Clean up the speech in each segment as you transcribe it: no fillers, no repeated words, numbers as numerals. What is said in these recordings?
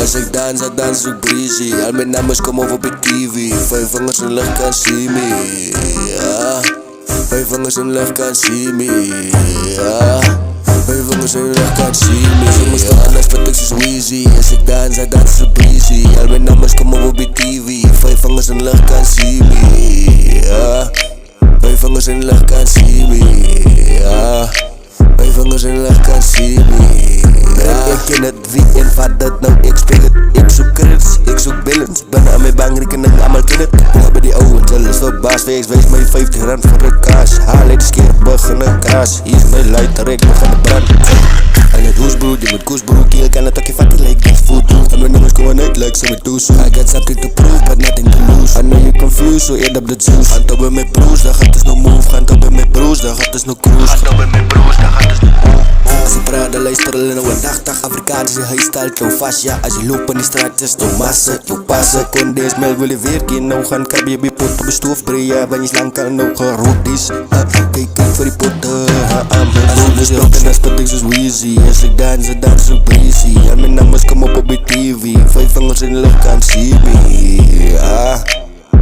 Als ik dans, I dans zo breezy. Al mijn nummers komen op de TV. 5 vingers in lucht kan see me. Ja. 5 vingers in lucht kan see me. Ja. 5 vingers in lucht kan see me. Soms staan als wat ik zo easy. Als ik dans, I dans zo breezy. Al mijn nummers komen op de TV. 5 vingers in lucht kan see me. Ja. 5 vingers in lucht kan see me. Ja. 5 vingers in lucht kan see me. Ik ken het wie en wat dat nou, ik speel het. Ik zoek credits, ik zoek balance. Ben aan mijn bankrekening, allemaal ken het. Ik heb die ouwe zelfs verbaasd. Wees mij 50 rand voor de kaas. Haal het skeer, beginnen kraas. Hier is mijn lighter, ik begin de brand. En het hoesbroed, je moet koesbroek. Je kan het ook je fatty like this food doen. En mijn nummers komen uit like some toes. I got something to prove, but nothing to lose. I know you confused, so eat up the juice. Gaan top bij mijn broers, dan gaat dus no move. Gaan top bij mijn broers, dan gaat dus no cruise. Gaan top bij mijn broers, dan gaat dus no move. Als je praat, dan luisteren en een dag Afrikaanse huisstijl, jou vast ja. Als je loopt in die straat, is jou massa, jou passen. Kon deze mel wil je weer keer nou gaan. Krab je bij pot op de stoof, breien. Want je slang kan nou gerood is. Kijk voor die potten. Als je broken, dan spit ik zoals Weezy. Als ik dans, I dans zo breezy. En mijn nummers komen op de TV. 5 vingers in de lucht kan see me.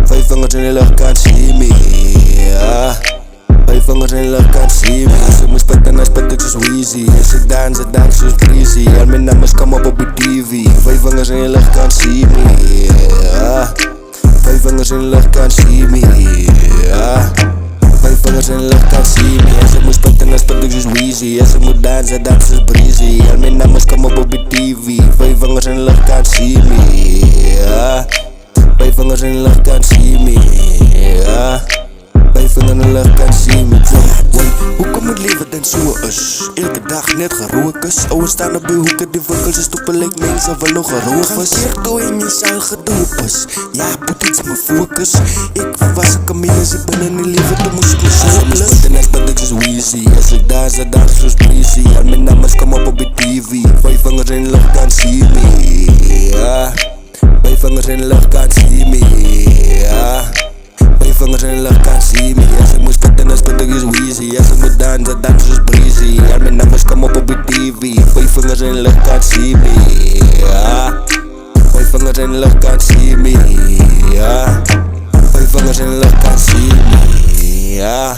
5 vingers in de lucht kan see me. 5 vingers in de lucht kan see me. Als ik me spit en dan spit ik zoals Weezy. Als ik dans, I dans zoals breezy. En mijn nummers komen op de TV. 5 vingers in de lucht kan see me. 5 vingers in de lucht kan see me. 5 vingers in de lucht kan see me. Als ik me spit en dan spit ik zoals Weezy. Als ik moet dansen, I dans zoals breezy. En mijn nummers komen op de TV. 5 vingers in de lucht kan see me. 5 vingers in de lucht kan see me. 5 vingers in de lucht kan see me. Hoe komt het leven dan zo is? Elke dag net gerookes. Ouwe staan op de hoeken, die winkels is stoppen lijkt mensen wel nog geroofers. Gaan door in je zijn gedoopers. Ja, put iets mijn focus. Ik was een kameel, ze ben in die leven, toen moest ik me zo plus. Als ik me spit ik zoals Weezy. Als ik dans, I dans zoals breezy. En mijn nummers komen op de TV. 5 vingers in de lucht kan see me. 5 vingers in de lucht kan see me. 5 vingers in de lucht kan see me. Als ik moet spitten, dan spit ik zoals Weezy. Als ik moet dansen, dan zoals breezy. En mijn nummers komen op de TV. 5 vingers in de lucht kan see me. 5 vingers in de lucht kan see me. 5 vingers in de lucht kan see me.